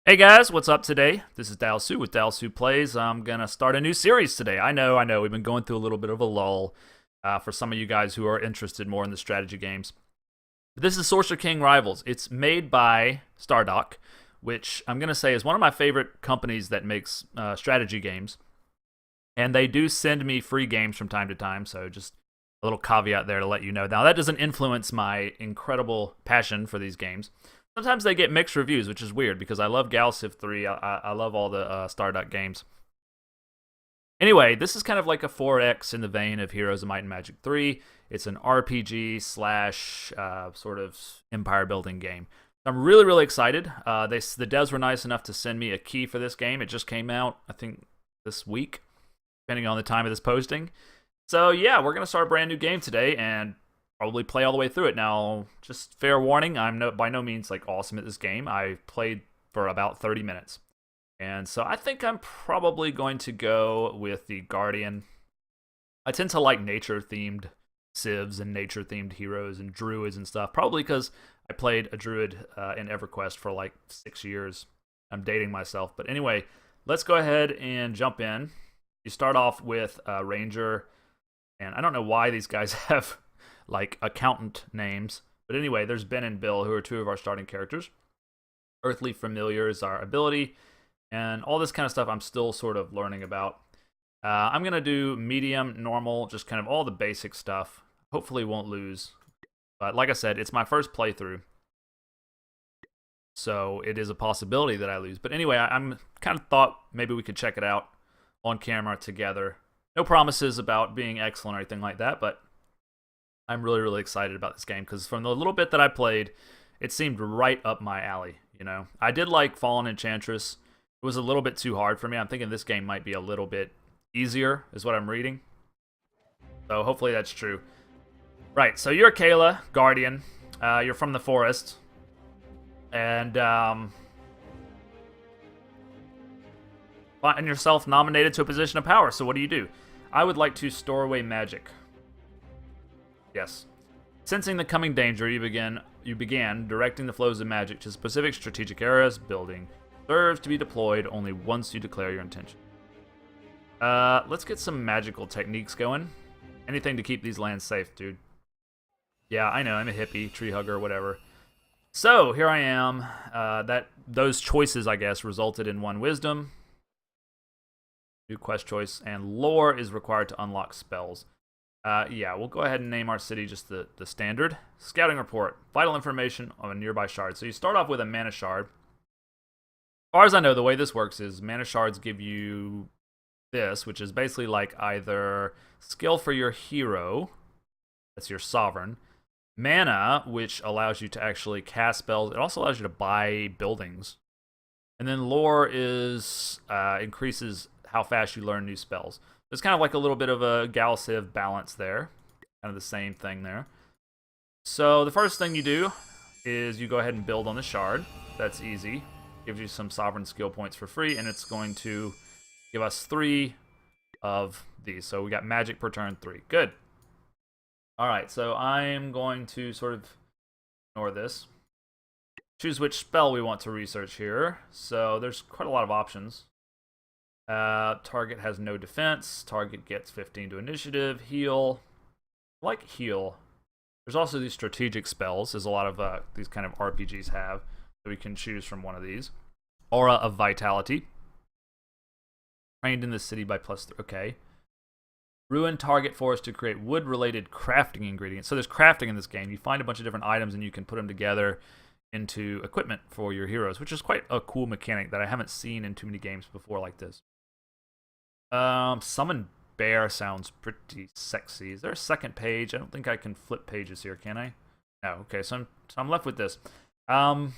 Hey guys, what's up today? This is Dalsu with Dalsu Plays. I'm gonna start a new series today. I know. We've been going through a little bit of a lull for some of you guys who are interested more in the strategy games. But this is Sorcerer King Rivals. It's made by Stardock, which I'm gonna say is one of my favorite companies that makes strategy games. And they do send me free games from time to time, so just a little caveat there to let you know. Now, that doesn't influence my incredible passion for these games. Sometimes they get mixed reviews, which is weird because I love Galciv 3. I love all the Stardock games. Anyway, this is kind of like a 4X in the vein of Heroes of Might and Magic 3. It's an RPG slash sort of empire building game. I'm really excited. The devs were nice enough to send me a key for this game. It just came out, I think, this week, depending on the time of this posting. So yeah, we're gonna start a brand new game today and probably play all the way through it. Now, just fair warning, I'm by no means like awesome at this game. I played for about 30 minutes. And so I think I'm probably going to go with the Guardian. I tend to like nature-themed civs and nature-themed heroes and druids and stuff, probably because I played a druid in EverQuest for like 6 years. I'm dating myself. But anyway, let's go ahead and jump in. You start off with Ranger, and I don't know why these guys have like accountant names. But anyway, there's Ben and Bill, who are two of our starting characters. Earthly Familiar is our ability, and all this kind of stuff I'm still sort of learning about. I'm going to do medium, normal, just kind of all the basic stuff. Hopefully won't lose. But like I said, it's my first playthrough, so it is a possibility that I lose. But anyway, I'm kind of thought maybe we could check it out on camera together. No promises about being excellent or anything like that, but I'm really excited about this game because from the little bit that I played, it seemed right up my alley. You know, I did like Fallen Enchantress. It was a little bit too hard for me. I'm thinking this game might be a little bit easier, is what I'm reading. So hopefully that's true. Right, so you're Kayla, Guardian. You're from the forest. And find yourself nominated to a position of power. So what do? I would like to store away magic. Yes. Sensing the coming danger, you began directing the flows of magic to specific strategic areas. Building serves to be deployed only once you declare your intention. Let's get some magical techniques going. Anything to keep these lands safe, dude. Yeah, I know, I'm a hippie, tree hugger, whatever. So, here I am. Those choices, I guess, resulted in 1 wisdom. New quest choice, and lore is required to unlock spells. Yeah, we'll go ahead and name our city just the standard. Scouting report. Vital information on a nearby shard. So you start off with a mana shard. As far as I know, the way this works is mana shards give you this, which is basically like either skill for your hero, that's your sovereign, mana, which allows you to actually cast spells. It also allows you to buy buildings. And then lore is increases how fast you learn new spells. It's kind of like a little bit of a Galciv balance there. Kind of the same thing there. So the first thing you do is you go ahead and build on the shard. That's easy. Gives you some sovereign skill points for free, and it's going to give us 3 of these. So we got magic per turn 3. Good. Alright, so I'm going to sort of ignore this. Choose which spell we want to research here. So there's quite a lot of options. Target has no defense. Target gets 15 to initiative. Heal. I like heal. There's also these strategic spells, as a lot of these kind of RPGs have. So we can choose from one of these. Aura of Vitality. Trained in the city by +3. Okay. Ruin target forest to create wood-related crafting ingredients. So there's crafting in this game. You find a bunch of different items and you can put them together into equipment for your heroes, which is quite a cool mechanic that I haven't seen in too many games before like this. Summon bear sounds pretty sexy. Is there a second page? I don't think I can flip pages here, can I? No. Okay, so I'm left with this. I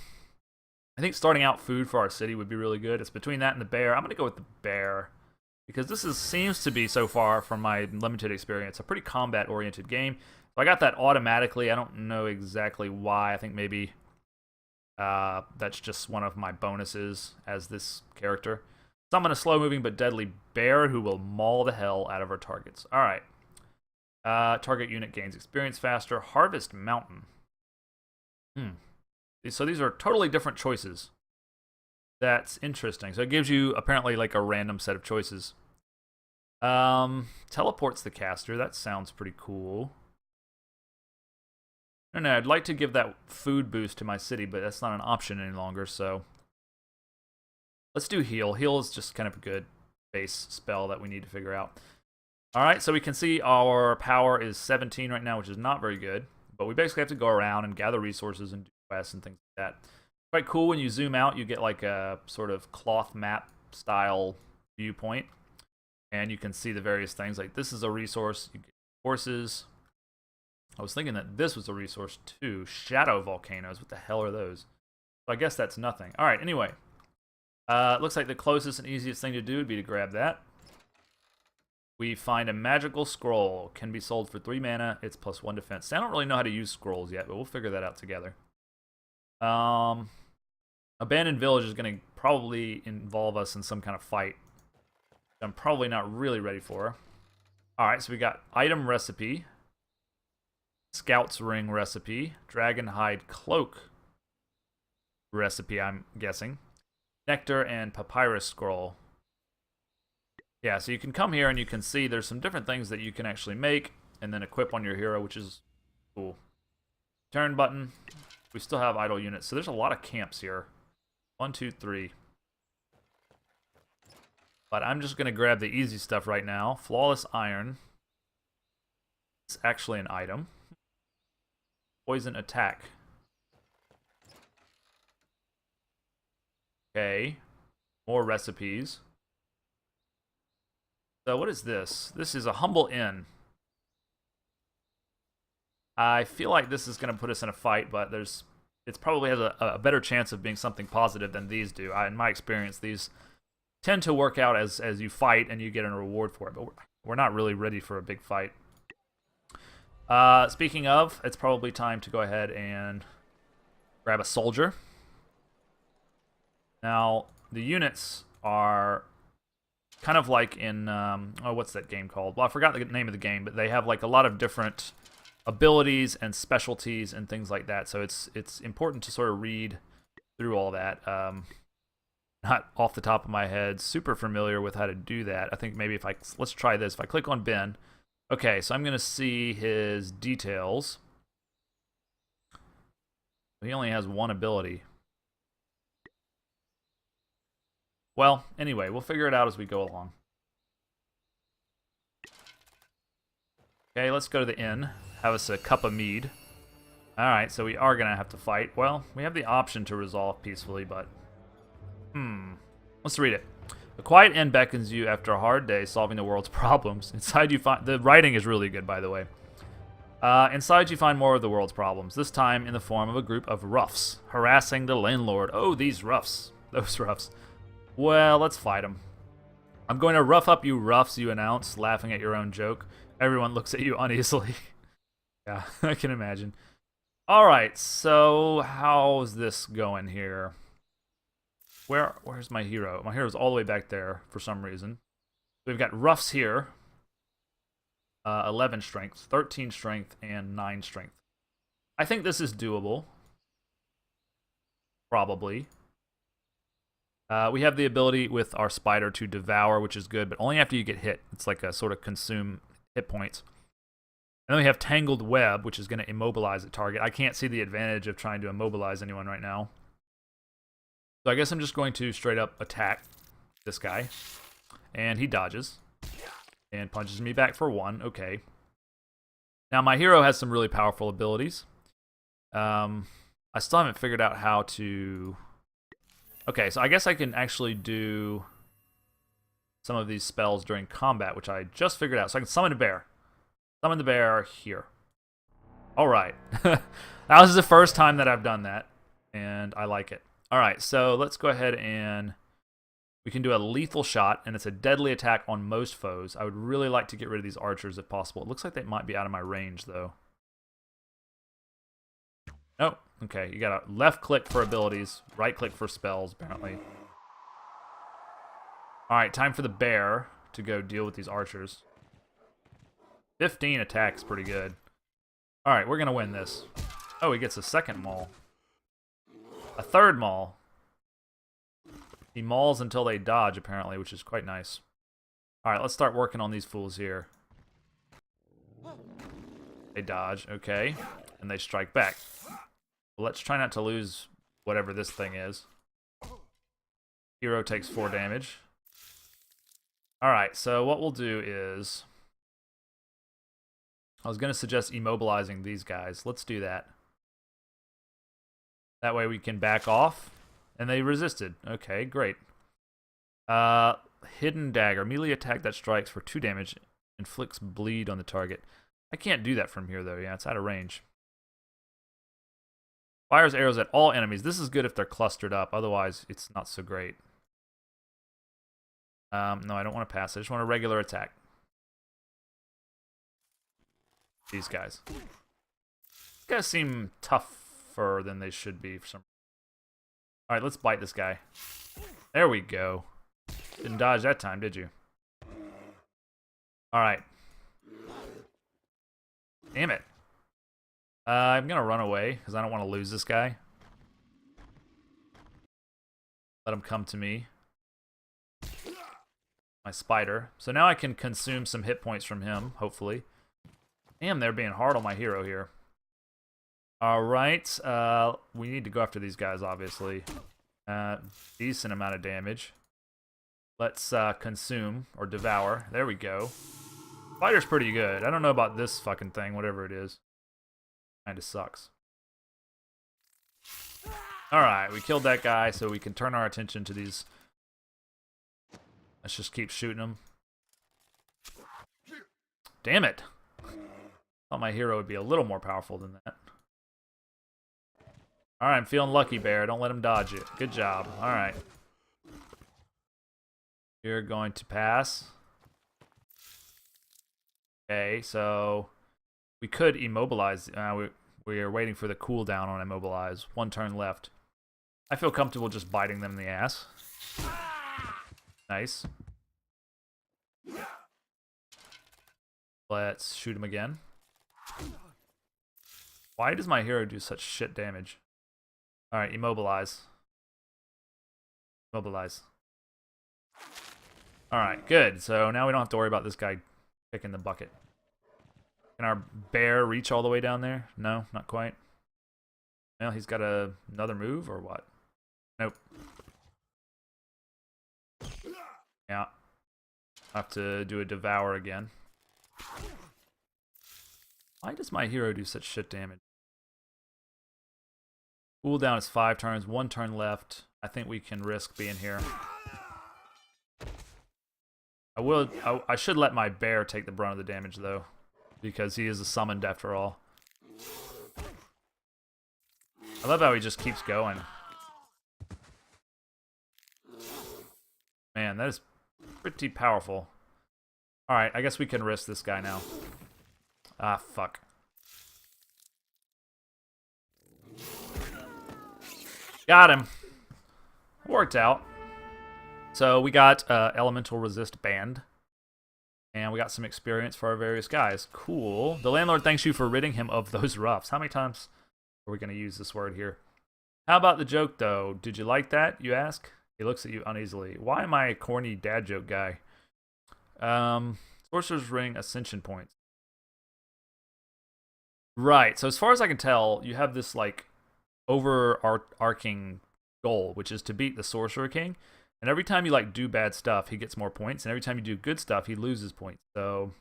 think starting out food for our city would be really good. It's between that and the bear. I'm gonna go with the bear because this seems to be, so far from my limited experience, a pretty combat-oriented game. So I got that automatically. I don't know exactly why. I think maybe that's just one of my bonuses as this character. Summon a slow-moving but deadly bear who will maul the hell out of our targets. Alright. Target unit gains experience faster. Harvest Mountain. So these are totally different choices. That's interesting. So it gives you apparently like a random set of choices. Teleports the caster. That sounds pretty cool. I don't know. I'd like to give that food boost to my city, but that's not an option any longer. So let's do heal. Heal is just kind of a good base spell that we need to figure out. All right, so we can see our power is 17 right now, which is not very good. But we basically have to go around and gather resources and do quests and things like that. Quite cool when you zoom out, you get like a sort of cloth map style viewpoint. And you can see the various things. Like this is a resource. You get horses. I was thinking that this was a resource too. Shadow volcanoes. What the hell are those? So I guess that's nothing. All right, anyway. Looks like the closest and easiest thing to do would be to grab that. We find a magical scroll. Can be sold for 3 mana. It's +1 defense. I don't really know how to use scrolls yet, but we'll figure that out together. Abandoned Village is going to probably involve us in some kind of fight. I'm probably not really ready for. Alright, so we got item recipe. Scout's ring recipe. Dragon hide cloak recipe, I'm guessing. Nectar and papyrus scroll. Yeah, so you can come here and you can see there's some different things that you can actually make and then equip on your hero, which is cool. Turn button. We still have idle units, so there's a lot of camps here. 1, 2, 3. But I'm just going to grab the easy stuff right now. Flawless iron. It's actually an item. Poison attack. Okay. More recipes. So what is this? This is a humble inn. I feel like this is going to put us in a fight, but it probably has a better chance of being something positive than these do. In my experience, these tend to work out as you fight and you get a reward for it, but we're not really ready for a big fight. Speaking of, it's probably time to go ahead and grab a soldier. Now, the units are kind of like in, what's that game called? Well, I forgot the name of the game, but they have like a lot of different abilities and specialties and things like that. So it's important to sort of read through all that. Not off the top of my head, super familiar with how to do that. I think maybe let's try this. If I click on Ben, okay, so I'm going to see his details. He only has 1 ability. Well, anyway, we'll figure it out as we go along. Okay, let's go to the inn. Have us a cup of mead. Alright, so we are going to have to fight. Well, we have the option to resolve peacefully, but... Let's read it. A quiet inn beckons you after a hard day solving the world's problems. Inside you find... The writing is really good, by the way. Inside you find more of the world's problems, this time in the form of a group of roughs, harassing the landlord. Oh, these roughs. Those roughs. Well, let's fight them. I'm going to rough up you roughs, you announce, laughing at your own joke. Everyone looks at you uneasily. Yeah, I can imagine. Alright, so how's this going here? Where's my hero? My hero's all the way back there for some reason. We've got roughs here. 11 strength, 13 strength, and 9 strength. I think this is doable. Probably. We have the ability with our spider to devour, which is good, but only after you get hit. It's like a sort of consume hit points. And then we have Tangled Web, which is going to immobilize a target. I can't see the advantage of trying to immobilize anyone right now. So I guess I'm just going to straight up attack this guy. And he dodges. And punches me back for 1. Okay. Now my hero has some really powerful abilities. I still haven't figured out how to... Okay, so I guess I can actually do some of these spells during combat, which I just figured out. So I can summon a bear. Summon the bear here. Alright. That was the first time that I've done that, and I like it. Alright, so let's go ahead and... We can do a lethal shot, and it's a deadly attack on most foes. I would really like to get rid of these archers if possible. It looks like they might be out of my range, though. Oh, okay. You got a left click for abilities, right click for spells, apparently. Alright, time for the bear to go deal with these archers. 15 attacks, pretty good. Alright, we're going to win this. Oh, he gets a second maul. A third maul. He mauls until they dodge, apparently, which is quite nice. Alright, let's start working on these fools here. They dodge, okay. And they strike back. Well, let's try not to lose whatever this thing is. Hero takes 4 damage. Alright, so what we'll do is... I was going to suggest immobilizing these guys. Let's do that. That way we can back off. And they resisted. Okay, great. Hidden Dagger. Melee attack that strikes for 2 damage. Inflicts bleed on the target. I can't do that from here, though. Yeah, it's out of range. Fires arrows at all enemies. This is good if they're clustered up. Otherwise, it's not so great. No, I don't want to pass. I just want a regular attack. These guys. These guys seem tougher than they should be for some reason. Alright, let's bite this guy. There we go. Didn't dodge that time, did you? Alright. Damn it. I'm gonna run away, because I don't want to lose this guy. Let him come to me. My spider. So now I can consume some hit points from him, hopefully. Damn, they're being hard on my hero here. Alright, we need to go after these guys, obviously. Decent amount of damage. Let's consume, or devour. There we go. Spider's pretty good. I don't know about this fucking thing, whatever it is. Kinda sucks. Alright, we killed that guy, so we can turn our attention to these. Let's just keep shooting them. Damn it! Thought my hero would be a little more powerful than that. Alright, I'm feeling lucky, Bear. Don't let him dodge it. Good job. Alright. You're going to pass. Okay, so we could immobilize. We are waiting for the cooldown on immobilize. 1 turn left. I feel comfortable just biting them in the ass. Nice. Let's shoot him again. Why does my hero do such shit damage? Alright, immobilize. Immobilize. Alright, good. So now we don't have to worry about this guy kicking the bucket. Can our bear reach all the way down there? No, not quite. Well, he's got another move or what? Nope. Yeah. I have to do a devour again. Why does my hero do such shit damage? Cooldown is 5 turns, 1 turn left. I think we can risk being here. I should let my bear take the brunt of the damage though, because he is a summoned after all. I love how he just keeps going. Man, that is pretty powerful. Alright, I guess we can risk this guy now. Ah, fuck. Got him. Worked out. So we got Elemental Resist Band. And we got some experience for our various guys. Cool. The landlord thanks you for ridding him of those roughs. How many times are we going to use this word here? How about the joke, though? Did you like that, you ask? He looks at you uneasily. Why am I a corny dad joke guy? Sorcerer's Ring Ascension Points. Right, so as far as I can tell, you have this, like, overarching goal, which is to beat the Sorcerer King. And every time you, like, do bad stuff, he gets more points. And every time you do good stuff, he loses points. So,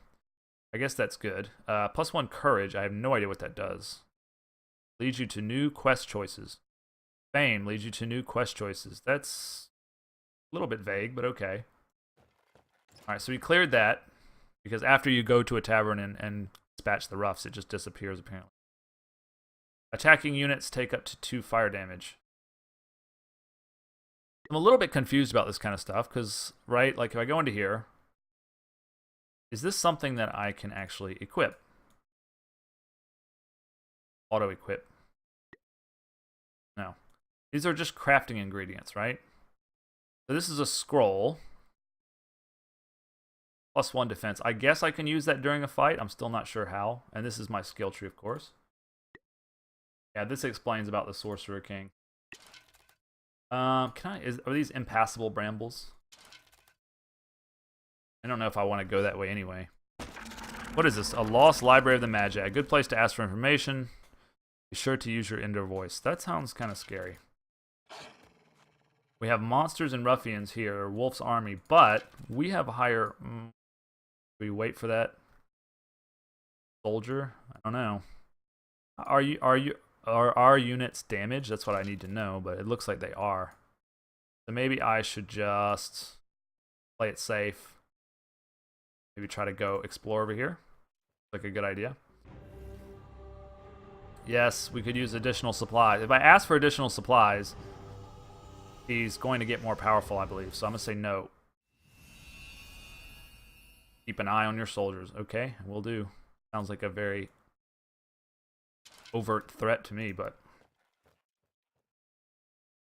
I guess that's good. +1 Courage. I have no idea what that does. Leads you to new quest choices. Fame leads you to new quest choices. That's a little bit vague, but okay. Alright, so we cleared that. Because after you go to a tavern and dispatch the roughs, it just disappears, apparently. Attacking units take up to 2 fire damage. I'm a little bit confused about this kind of stuff, because, right, like if I go into here, is this something that I can actually equip? Auto-equip. No. These are just crafting ingredients, right? So this is a scroll. +1 defense. I guess I can use that during a fight. I'm still not sure how. And this is my skill tree, of course. Yeah, this explains about the Sorcerer King. Are these impassable brambles? I don't know if I want to go that way anyway. What is this? A lost library of the Magi. A good place to ask for information. Be sure to use your indoor voice. That sounds kind of scary. We have monsters and ruffians here, Wolf's army, but we have a higher... we wait for that soldier? I don't know. Are our units damaged? That's what I need to know, but it looks like they are. So maybe I should just play it safe. Maybe try to go explore over here. Like a good idea. Yes, we could use additional supplies. If I ask for additional supplies, he's going to get more powerful, I believe. So I'm going to say no. Keep an eye on your soldiers. Okay, will do. Sounds like a very overt threat to me, but...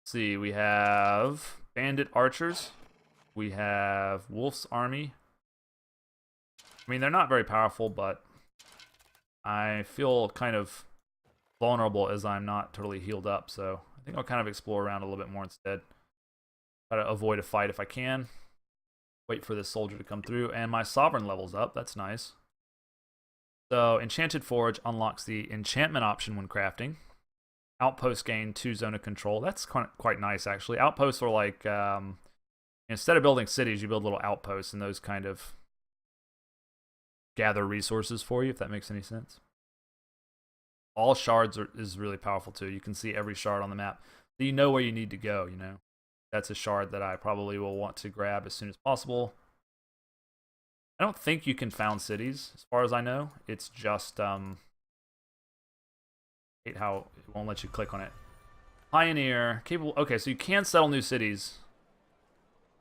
Let's see, we have bandit archers. We have Wolf's army. I mean, they're not very powerful, but I feel kind of vulnerable as I'm not totally healed up, so I think I'll kind of explore around a little bit more instead. Try to avoid a fight if I can. Wait for this soldier to come through, and my sovereign level's up. That's nice. So, Enchanted Forge unlocks the enchantment option when crafting. Outposts gain 2 zone of control. That's quite nice, actually. Outposts are like, instead of building cities, you build little outposts, and those kind of gather resources for you, if that makes any sense. All shards is really powerful too. You can see every shard on the map, so you know where you need to go. You know, that's a shard that I probably will want to grab as soon as possible. I don't think you can found cities, as far as I know. It's just hate how it won't let you click on it. Pioneer, capable. Okay, so you can settle new cities,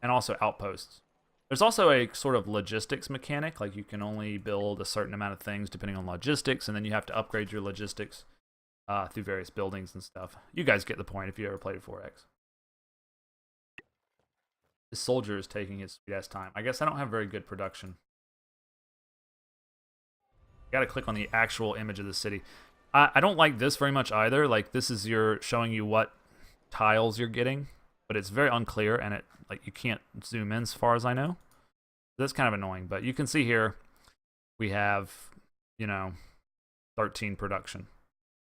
and also outposts. There's also a sort of logistics mechanic, like you can only build a certain amount of things depending on logistics, and then you have to upgrade your logistics through various buildings and stuff. You guys get the point if you ever played 4X. This soldier is taking his sweet ass time. I guess I don't have very good production. Gotta click on the actual image of the city. I don't like this very much either. Like, this is showing you what tiles you're getting, but it's very unclear, and you can't zoom in as far as I know. That's kind of annoying, but you can see here we have, 13 production,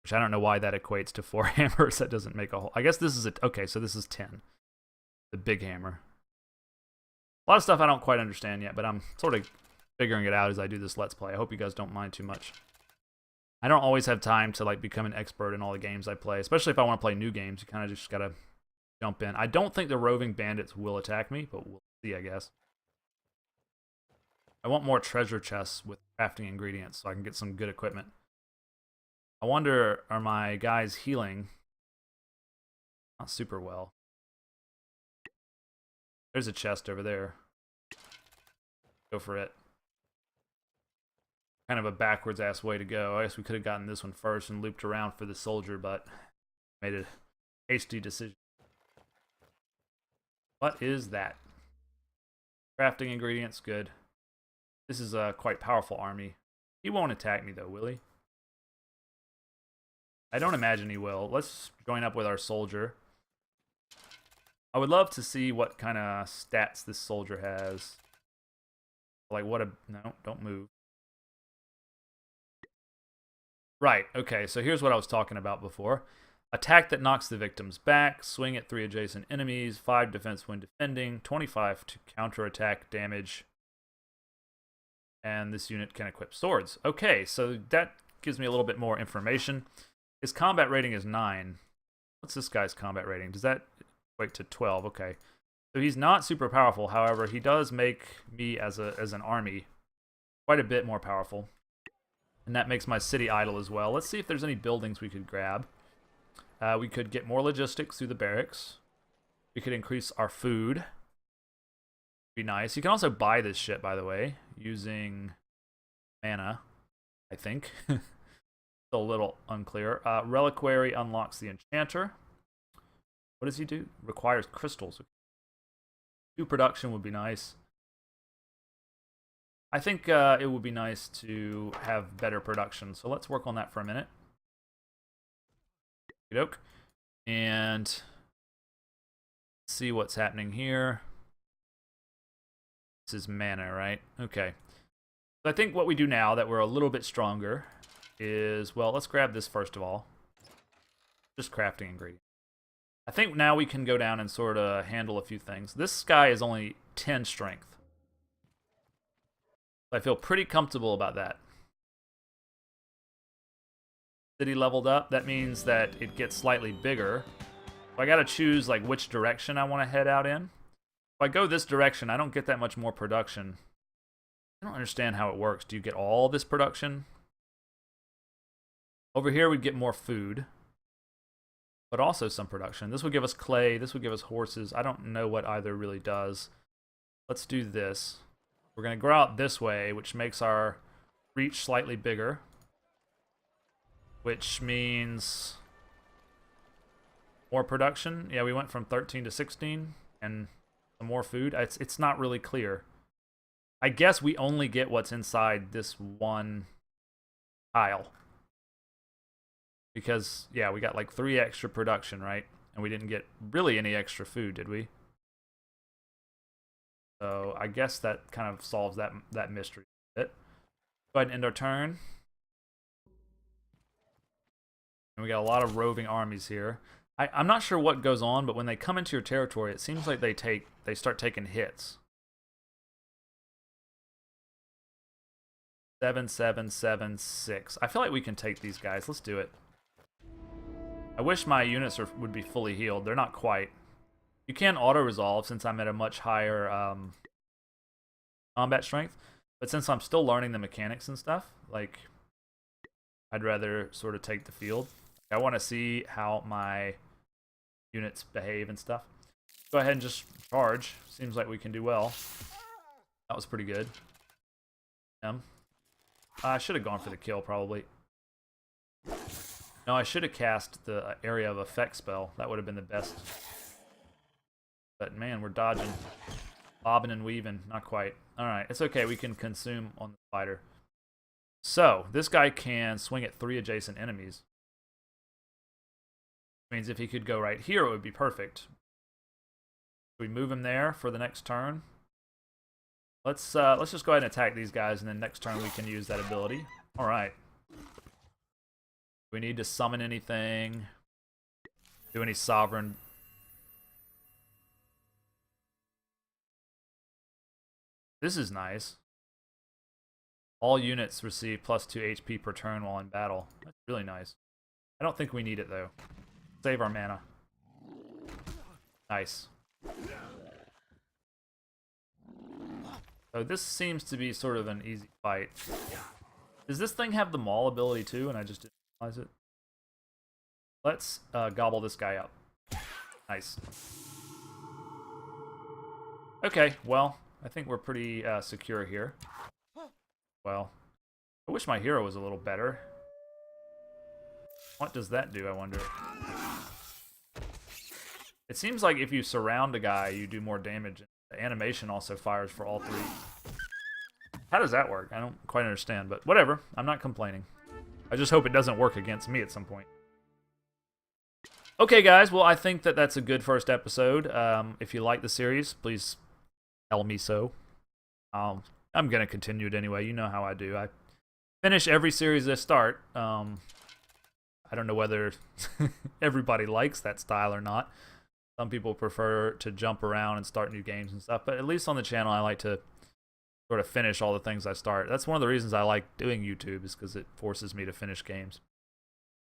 which I don't know why that equates to 4 hammers. That doesn't make a whole... I guess this is okay, so this is 10. The big hammer. A lot of stuff I don't quite understand yet, but I'm sort of figuring it out as I do this Let's Play. I hope you guys don't mind too much. I don't always have time to become an expert in all the games I play, especially if I want to play new games. You kind of just gotta jump in. I don't think the roving bandits will attack me, but we'll see, I guess. I want more treasure chests with crafting ingredients so I can get some good equipment. I wonder, are my guys healing? Not super well. There's a chest over there. Go for it. Kind of a backwards ass way to go. I guess we could have gotten this one first and looped around for the soldier, but made a hasty decision. What is that? Crafting ingredients, good. This is a quite powerful army. He won't attack me though, will he? I don't imagine he will. Let's join up with our soldier. I would love to see what kind of stats this soldier has. Like what a... No, don't move. Right, okay, so here's what I was talking about before. Attack that knocks the victims back, swing at 3 adjacent enemies, 5 defense when defending, 25 to counterattack damage, and this unit can equip swords. Okay, so that gives me a little bit more information. His combat rating is 9. What's this guy's combat rating? Does that equate to 12? Okay. So he's not super powerful, however, he does make me as an army quite a bit more powerful. And that makes my city idle as well. Let's see if there's any buildings we could grab. We could get more logistics through the barracks. We could increase our food. Be nice. You can also buy this shit, by the way, using mana, I think. Still a little unclear. Reliquary unlocks the enchanter. What does he do? Requires crystals. 2 production would be nice. I think it would be nice to have better production, so let's work on that for a minute. And see what's happening here. This is mana, right? Okay. So I think what we do now that we're a little bit stronger is, well, let's grab this first of all. Just crafting ingredient. I think now we can go down and sort of handle a few things. This guy is only 10 strength. I feel pretty comfortable about that. City leveled up. That means that it gets slightly bigger. So I gotta choose like which direction I want to head out in. If I go this direction, I don't get that much more production. I don't understand how it works. Do you get all this production? Over here we'd get more food, but also some production. This would give us clay. This would give us horses. I don't know what either really does. Let's do this. We're going to grow out this way, which makes our reach slightly bigger, which means more production. Yeah, we went from 13 to 16 and some more food. It's not really clear. I guess we only get what's inside this one tile. Because, yeah, we got like 3 extra production, right? And we didn't get really any extra food, did we? So I guess that kind of solves that mystery a bit. Go ahead and end our turn. And we got a lot of roving armies here. I'm not sure what goes on, but when they come into your territory, it seems like they start taking hits. 7, 7, 7, 6. I feel like we can take these guys. Let's do it. I wish my units would be fully healed. They're not quite. You can auto-resolve since I'm at a much higher combat strength. But since I'm still learning the mechanics and stuff, like, I'd rather sort of take the field. I want to see how my units behave and stuff. Go ahead and just charge. Seems like we can do well. That was pretty good. I should have gone for the kill, probably. No, I should have cast the area of effect spell. That would have been the best. But man, we're dodging. Bobbing and weaving. Not quite. Alright, it's okay. We can consume on the spider. So, this guy can swing at 3 adjacent enemies. Which means if he could go right here, it would be perfect. We move him there for the next turn. Let's just go ahead and attack these guys, and then next turn we can use that ability. Alright. We need to summon anything. Do any sovereign. This is nice. All units receive +2 HP per turn while in battle. That's really nice. I don't think we need it though. Save our mana. Nice. So this seems to be sort of an easy fight. Does this thing have the maul ability too, and I just didn't realize it? Let's gobble this guy up. Nice. Okay, well, I think we're pretty secure here. Well, I wish my hero was a little better. What does that do, I wonder? It seems like if you surround a guy, you do more damage. The animation also fires for all 3. How does that work? I don't quite understand, but whatever. I'm not complaining. I just hope it doesn't work against me at some point. Okay, guys. Well, I think that that's a good first episode. If you like the series, please tell me so. I'm going to continue it anyway. You know how I do. I finish every series I start. I don't know whether everybody likes that style or not. Some people prefer to jump around and start new games and stuff, but at least on the channel I like to sort of finish all the things I start. That's one of the reasons I like doing YouTube, is because it forces me to finish games.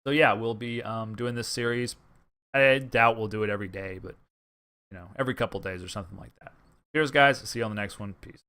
So yeah, we'll be doing this series. I doubt we'll do it every day, but you know, every couple days or something like that. Cheers, guys. See you on the next one. Peace.